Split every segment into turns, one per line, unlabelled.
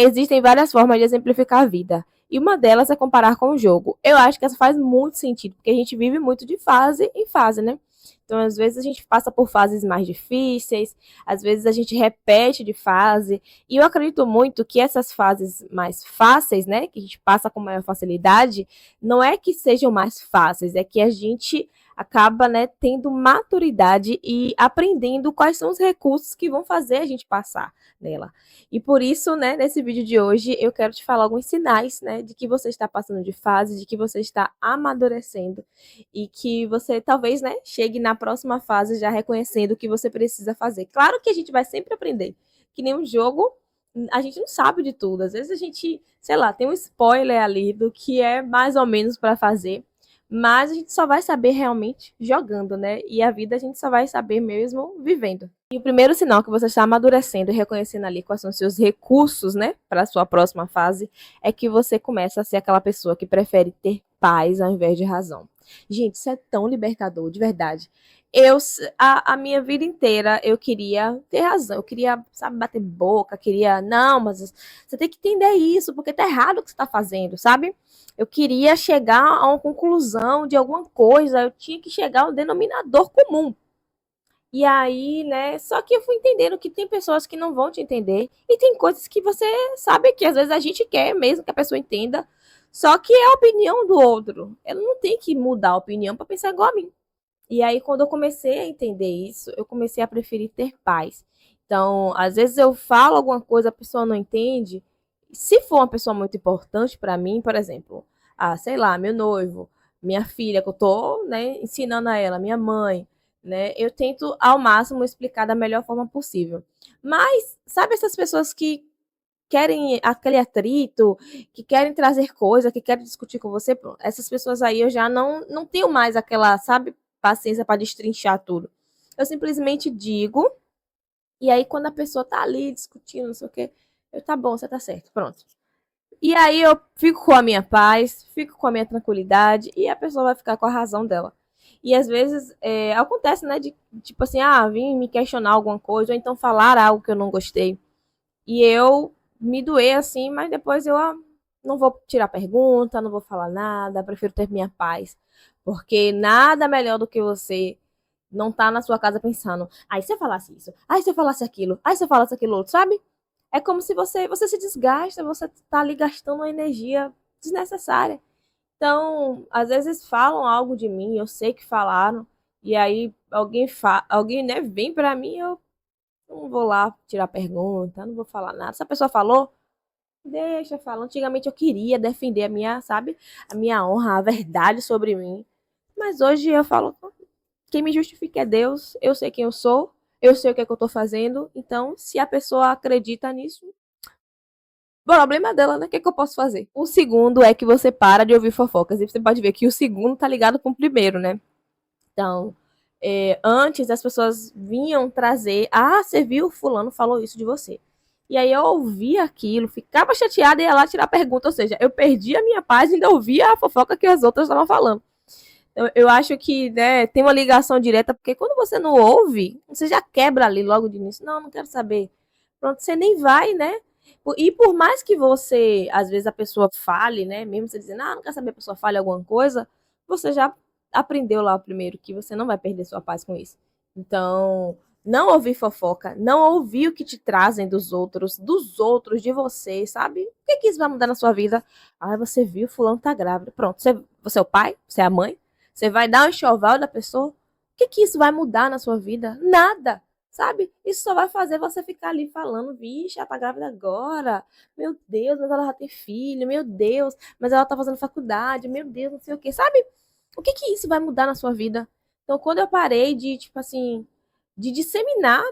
Existem várias formas de exemplificar a vida. E uma delas é comparar com o jogo. Eu acho que essa faz muito sentido, porque a gente vive muito de fase em fase, né? Então, às vezes, a gente passa por fases mais difíceis, às vezes a gente repete de fase. E eu acredito muito que essas fases mais fáceis, né, que a gente passa com maior facilidade, não é que sejam mais fáceis, é que a gente acaba, né, tendo maturidade e aprendendo quais são os recursos que vão fazer a gente passar nela. E por isso, né, nesse vídeo de hoje, eu quero te falar alguns sinais, né, de que você está passando de fase, de que você está amadurecendo e que você talvez, né, chegue na próxima fase já reconhecendo o que você precisa fazer. Claro que a gente vai sempre aprender, que nem um jogo, a gente não sabe de tudo. Às vezes a gente, sei lá, tem um spoiler ali do que é mais ou menos para fazer, mas a gente só vai saber realmente jogando, né? E a vida a gente só vai saber mesmo vivendo. E o primeiro sinal que você está amadurecendo e reconhecendo ali quais são os seus recursos, né, para a sua próxima fase, é que você começa a ser aquela pessoa que prefere ter paz ao invés de razão. Gente, isso é tão libertador, de verdade. A minha vida inteira, eu queria ter razão, eu queria, sabe, bater boca, queria, não, mas você tem que entender isso, porque tá errado o que você tá fazendo, sabe? Eu queria chegar a uma conclusão de alguma coisa, eu tinha que chegar a um denominador comum. E aí, né, só que eu fui entendendo que tem pessoas que não vão te entender, e tem coisas que você sabe que às vezes a gente quer mesmo que a pessoa entenda, só que é a opinião do outro. Ela não tem que mudar a opinião para pensar igual a mim. E aí, quando eu comecei a entender isso, eu comecei a preferir ter paz. Então, às vezes eu falo alguma coisa, a pessoa não entende. Se for uma pessoa muito importante para mim, por exemplo, sei lá, meu noivo, minha filha, que eu tô, né, ensinando a ela, minha mãe, né, eu tento ao máximo explicar da melhor forma possível. Mas, sabe essas pessoas que querem aquele atrito, que querem trazer coisa, que querem discutir com você, pronto. Essas pessoas aí eu já não tenho mais aquela, sabe, paciência para destrinchar tudo. Eu simplesmente digo, e aí quando a pessoa tá ali discutindo, não sei o quê, tá bom, você tá certo, pronto. E aí eu fico com a minha paz, fico com a minha tranquilidade, e a pessoa vai ficar com a razão dela. E às vezes acontece, né, de tipo assim, vim me questionar alguma coisa, ou então falar algo que eu não gostei. E eu me doer assim, mas depois eu não vou tirar pergunta, não vou falar nada, prefiro ter minha paz. Porque nada melhor do que você não tá na sua casa pensando, se eu falasse isso, se eu falasse aquilo, se eu falasse aquilo outro, sabe? É como se você se desgasta, você tá ali gastando uma energia desnecessária. Então, às vezes falam algo de mim, eu sei que falaram, e aí alguém, né, vem pra mim, eu não vou lá tirar pergunta, não vou falar nada. Se a pessoa falou, deixa falar. Antigamente eu queria defender a minha, sabe, a minha honra, a verdade sobre mim. Mas hoje eu falo, quem me justifica é Deus, eu sei quem eu sou, eu sei o que é que eu tô fazendo. Então, se a pessoa acredita nisso, o problema é dela, né? O que é que eu posso fazer? O segundo é que você para de ouvir fofocas. E você pode ver que o segundo tá ligado com o primeiro, né? Então, antes as pessoas vinham trazer, você viu, fulano falou isso de você. E aí eu ouvia aquilo, ficava chateada e ia lá tirar pergunta, ou seja, eu perdi a minha paz e ainda ouvia a fofoca que as outras estavam falando. Eu acho que, né, tem uma ligação direta, porque quando você não ouve, você já quebra ali logo de início. Não quero saber. Pronto, você nem vai, né? E por mais que você, às vezes a pessoa fale, né, mesmo você dizendo, não quero saber, a pessoa fale alguma coisa, você já aprendeu lá o primeiro que você não vai perder sua paz com isso. Então, não ouvir fofoca, não ouvir o que te trazem dos outros, de você, sabe? O que isso vai mudar na sua vida? Você viu, fulano tá grávida. Pronto, você é o pai, você é a mãe, você vai dar um enxoval da pessoa? O que isso vai mudar na sua vida? Nada, sabe? Isso só vai fazer você ficar ali falando, vixe, ela tá grávida agora, meu Deus, mas ela já tem filho, meu Deus, mas ela tá fazendo faculdade, meu Deus, não sei o que, sabe? O que isso vai mudar na sua vida? Então, quando eu parei de, tipo assim, de disseminar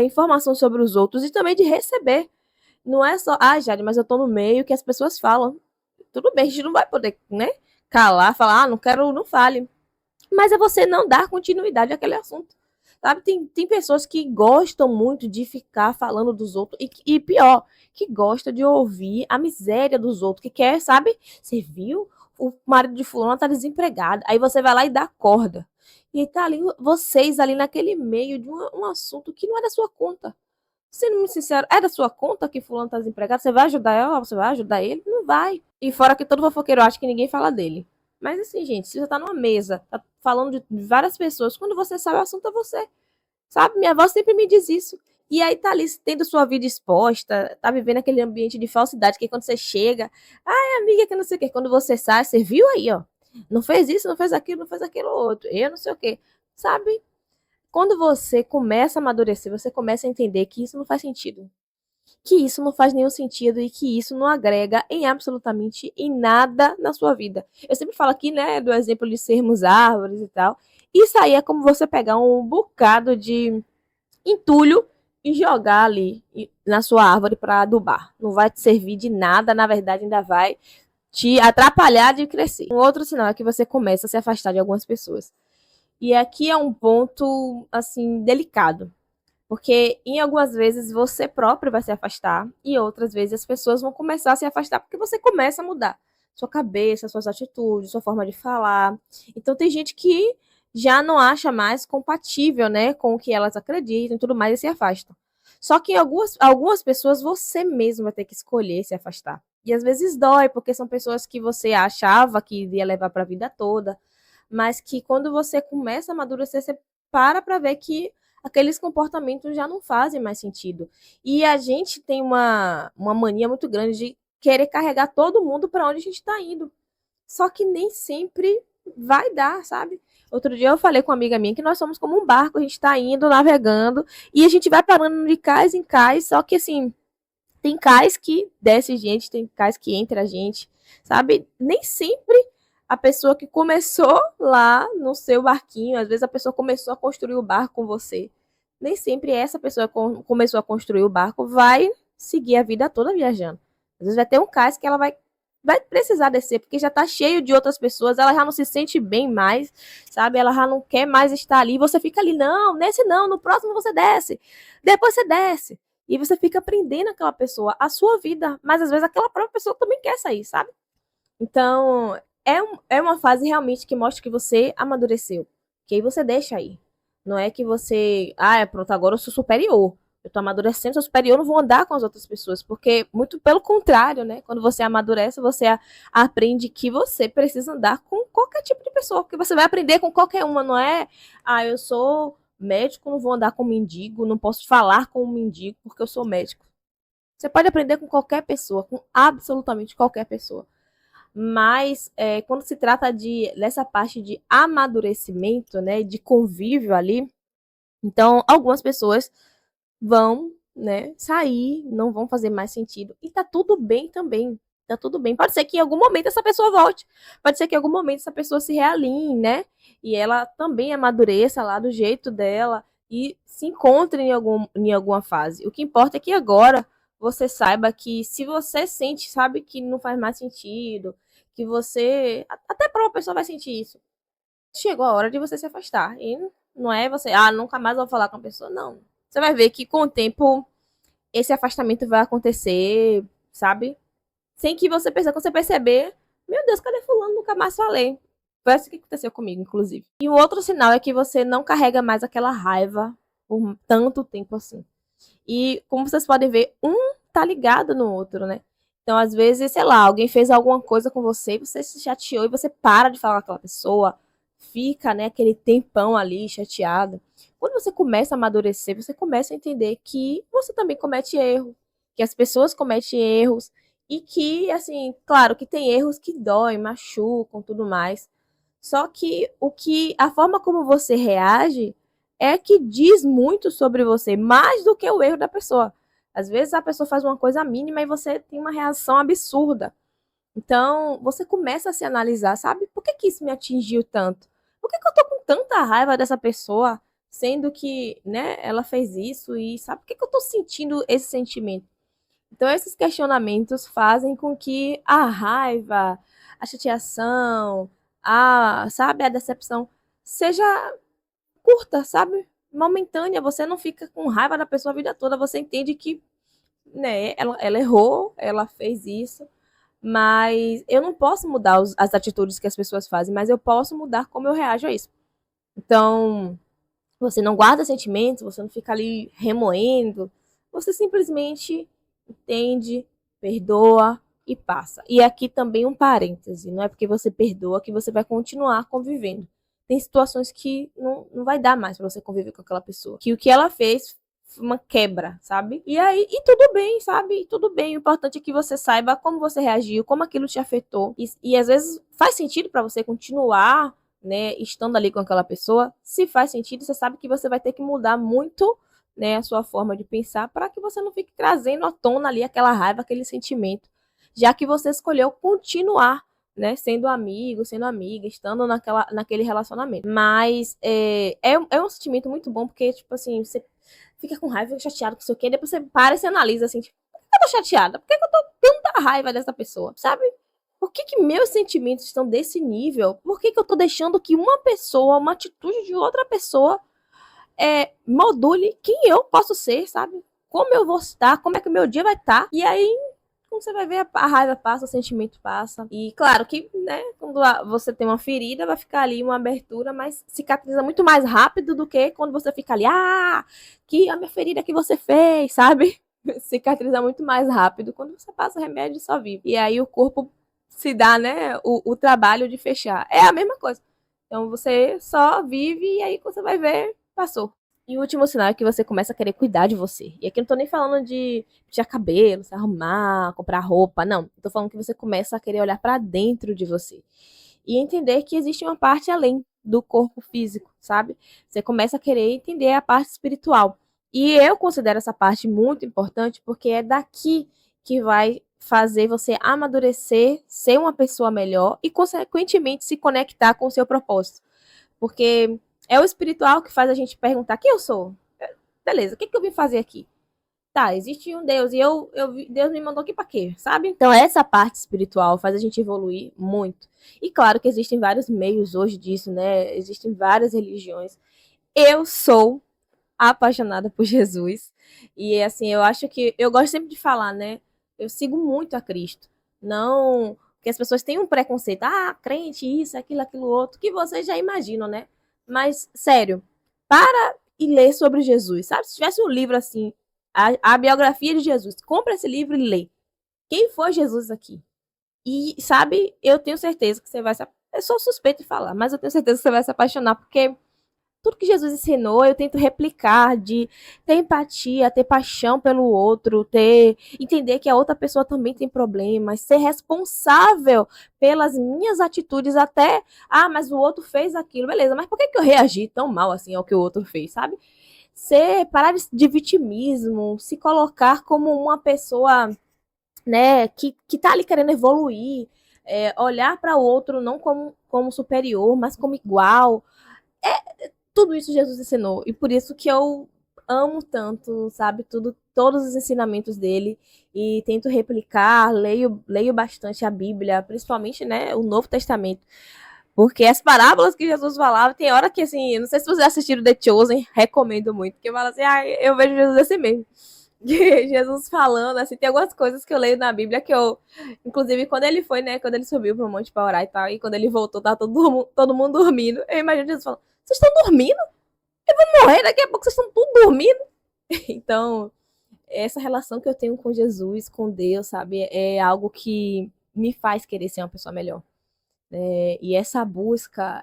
informação sobre os outros e também de receber, não é só, Jade, mas eu tô no meio que as pessoas falam. Tudo bem, a gente não vai poder, né, calar, falar, não quero, não fale. Mas é você não dar continuidade àquele assunto. Sabe, tem pessoas que gostam muito de ficar falando dos outros e pior, que gosta de ouvir a miséria dos outros, que quer, sabe? Você viu? O marido de fulano tá desempregado. Aí você vai lá e dá corda. E tá ali, vocês ali naquele meio de um assunto que não é da sua conta. Sendo muito sincero, é da sua conta que fulano tá desempregado? Você vai ajudar ela? Você vai ajudar ele? Não vai. E fora que todo fofoqueiro acha que ninguém fala dele. Mas assim, gente, se você tá numa mesa, tá falando de várias pessoas, quando você sabe o assunto é você. Sabe? Minha avó sempre me diz isso. E aí tá ali tendo sua vida exposta, tá vivendo aquele ambiente de falsidade que quando você chega, ai, amiga, que não sei o quê. Quando você sai, você viu aí, ó. Não fez isso, não fez aquilo, não fez aquilo outro. Eu não sei o quê. Sabe? Quando você começa a amadurecer, você começa a entender que isso não faz sentido. Que isso não faz nenhum sentido e que isso não agrega em absolutamente em nada na sua vida. Eu sempre falo aqui, né, do exemplo de sermos árvores e tal. Isso aí é como você pegar um bocado de entulho e jogar ali na sua árvore para adubar. Não vai te servir de nada, na verdade, ainda vai te atrapalhar de crescer. Um outro sinal é que você começa a se afastar de algumas pessoas. E aqui é um ponto, assim, delicado. Porque em algumas vezes você próprio vai se afastar e outras vezes as pessoas vão começar a se afastar porque você começa a mudar sua cabeça, suas atitudes, sua forma de falar. Então tem gente que já não acha mais compatível, né, com o que elas acreditam e tudo mais e se afastam. Só que em algumas pessoas você mesmo vai ter que escolher se afastar. E às vezes dói, porque são pessoas que você achava que iria levar para a vida toda, mas que quando você começa a amadurecer, você para ver que aqueles comportamentos já não fazem mais sentido. E a gente tem uma mania muito grande de querer carregar todo mundo para onde a gente está indo. Só que nem sempre vai dar, sabe? Outro dia eu falei com uma amiga minha que nós somos como um barco, a gente está indo, navegando, e a gente vai parando de cais em cais, só que assim, tem cais que desce gente, tem cais que entra a gente, sabe? Nem sempre a pessoa que começou lá no seu barquinho, às vezes a pessoa começou a construir o barco com você. Nem sempre essa pessoa que começou a construir o barco vai seguir a vida toda viajando. Às vezes vai ter um cais que ela vai precisar descer, porque já tá cheio de outras pessoas, ela já não se sente bem mais, sabe? Ela já não quer mais estar ali. Você fica ali, não, nesse não, no próximo você desce. Depois você desce. E você fica aprendendo aquela pessoa, a sua vida, mas às vezes aquela própria pessoa também quer sair, sabe? Então, é uma fase realmente que mostra que você amadureceu. Que aí você deixa aí. Não é que você, pronto, agora eu sou superior. Eu tô amadurecendo, sou superior, não vou andar com as outras pessoas. Porque, muito pelo contrário, né? Quando você amadurece, você aprende que você precisa andar com qualquer tipo de pessoa. Porque você vai aprender com qualquer uma, não é? Eu sou médico, não vou andar com mendigo, não posso falar com um mendigo porque eu sou médico. Você pode aprender com qualquer pessoa, com absolutamente qualquer pessoa. Mas quando se trata dessa parte de amadurecimento, né, de convívio ali, então algumas pessoas vão, né, sair, não vão fazer mais sentido. E tá tudo bem também. Tá tudo bem. Pode ser que em algum momento essa pessoa volte. Pode ser que em algum momento essa pessoa se realinhe, né? E ela também amadureça lá do jeito dela e se encontre em alguma fase. O que importa é que agora você saiba que se você sente, sabe que não faz mais sentido, que você. Até a própria pessoa vai sentir isso. Chegou a hora de você se afastar. E não é você, nunca mais vou falar com a pessoa. Não. Você vai ver que com o tempo esse afastamento vai acontecer, sabe? Sem que você perceba, quando você perceber, meu Deus, cadê fulano? Nunca mais falei. Foi assim que aconteceu comigo, inclusive. E o outro sinal é que você não carrega mais aquela raiva por tanto tempo assim. E como vocês podem ver, um tá ligado no outro, né? Então, às vezes, sei lá, alguém fez alguma coisa com você, você se chateou e você para de falar com aquela pessoa, fica, né, aquele tempão ali chateado. Quando você começa a amadurecer, você começa a entender que você também comete erro, que as pessoas cometem erros e que, assim, claro que tem erros que doem, machucam, tudo mais. Só que a forma como você reage é que diz muito sobre você, mais do que o erro da pessoa. Às vezes a pessoa faz uma coisa mínima e você tem uma reação absurda. Então, você começa a se analisar, sabe? Por que que isso me atingiu tanto? Por que que eu tô com tanta raiva dessa pessoa, sendo que, né, ela fez isso e sabe por que que eu tô sentindo esse sentimento? Então, esses questionamentos fazem com que a raiva, a chateação, sabe, a decepção seja curta, sabe? Momentânea. Você não fica com raiva da pessoa a vida toda. Você entende que, né, ela errou, ela fez isso, mas eu não posso mudar as atitudes que as pessoas fazem, mas eu posso mudar como eu reajo a isso. Então, você não guarda sentimentos, você não fica ali remoendo, você simplesmente entende, perdoa e passa. E aqui também um parêntese, não é porque você perdoa que você vai continuar convivendo. Tem situações que não vai dar mais pra você conviver com aquela pessoa. Que o que ela fez foi uma quebra, sabe? E aí, e tudo bem, sabe? E tudo bem. O importante é que você saiba como você reagiu, como aquilo te afetou. E às vezes faz sentido pra você continuar, né, estando ali com aquela pessoa. Se faz sentido, você sabe que você vai ter que mudar muito, né, a sua forma de pensar para que você não fique trazendo à tona ali aquela raiva, aquele sentimento, já que você escolheu continuar, né, sendo amigo, sendo amiga, estando naquele relacionamento. Mas é um sentimento muito bom, porque, tipo assim, você fica com raiva, fica chateado com o seu quê, depois você para e se analisa, assim, tipo, por que eu tô chateada? Por que eu tô tanta raiva dessa pessoa, sabe? Por que meus sentimentos estão desse nível? Por que eu tô deixando que uma pessoa, uma atitude de outra pessoa, module quem eu posso ser, sabe? Como eu vou estar, como é que o meu dia vai estar. E aí, quando você vai ver, a raiva passa, o sentimento passa. E claro que, né, quando você tem uma ferida, vai ficar ali uma abertura, mas cicatriza muito mais rápido do que quando você fica ali, que a minha ferida que você fez, sabe? Cicatriza muito mais rápido quando você passa remédio e só vive. E aí o corpo se dá, né, o trabalho de fechar. É a mesma coisa. Então você só vive e aí quando você vai ver, passou. E o último sinal é que você começa a querer cuidar de você. E aqui eu não tô nem falando de tirar cabelo, se arrumar, comprar roupa, não. Eu tô falando que você começa a querer olhar pra dentro de você. E entender que existe uma parte além do corpo físico, sabe? Você começa a querer entender a parte espiritual. E eu considero essa parte muito importante porque é daqui que vai fazer você amadurecer, ser uma pessoa melhor e, consequentemente, se conectar com o seu propósito. Porque é o espiritual que faz a gente perguntar quem eu sou. Beleza, o que eu vim fazer aqui? Tá, existe um Deus e Deus me mandou aqui pra quê, sabe? Então essa parte espiritual faz a gente evoluir muito. E claro que existem vários meios hoje disso, né? Existem várias religiões. Eu sou apaixonada por Jesus. E assim, eu acho que eu gosto sempre de falar, né? Eu sigo muito a Cristo. Não que as pessoas têm um preconceito, crente, isso, aquilo, outro, que vocês já imaginam, né? Mas, sério, para e ler sobre Jesus, sabe? Se tivesse um livro assim, a biografia de Jesus, compra esse livro e lê. Quem foi Jesus aqui? E, sabe, eu tenho certeza que você vai se. Eu sou suspeita de falar, mas eu tenho certeza que você vai se apaixonar, porque tudo que Jesus ensinou, eu tento replicar, de ter empatia, ter paixão pelo outro, entender que a outra pessoa também tem problemas, ser responsável pelas minhas atitudes até, mas o outro fez aquilo, beleza, mas por que eu reagi tão mal assim ao que o outro fez, sabe? Parar de vitimismo, se colocar como uma pessoa, né, que tá ali querendo evoluir, olhar para o outro não como superior, mas como igual. Tudo isso Jesus ensinou. E por isso que eu amo tanto, sabe, todos os ensinamentos dele e tento replicar, leio bastante a Bíblia, principalmente, né, o Novo Testamento. Porque as parábolas que Jesus falava, tem hora que, assim, não sei se vocês assistiram The Chosen, recomendo muito, porque eu falo assim, eu vejo Jesus assim mesmo. Jesus falando, assim, tem algumas coisas que eu leio na Bíblia que eu, inclusive, quando ele foi, né, quando ele subiu pro monte pra orar e tal, e quando ele voltou, tá todo mundo dormindo, eu imagino Jesus falando, vocês estão dormindo? Eu vou morrer daqui a pouco, vocês estão tudo dormindo? Então, essa relação que eu tenho com Jesus, com Deus, sabe, é algo que me faz querer ser uma pessoa melhor. E essa busca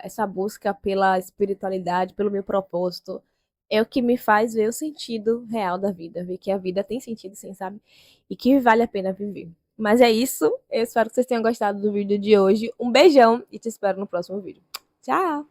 pela espiritualidade, pelo meu propósito, é o que me faz ver o sentido real da vida, ver que a vida tem sentido sim, sabe? E que vale a pena viver. Mas é isso, eu espero que vocês tenham gostado do vídeo de hoje. Um beijão e te espero no próximo vídeo. Tchau!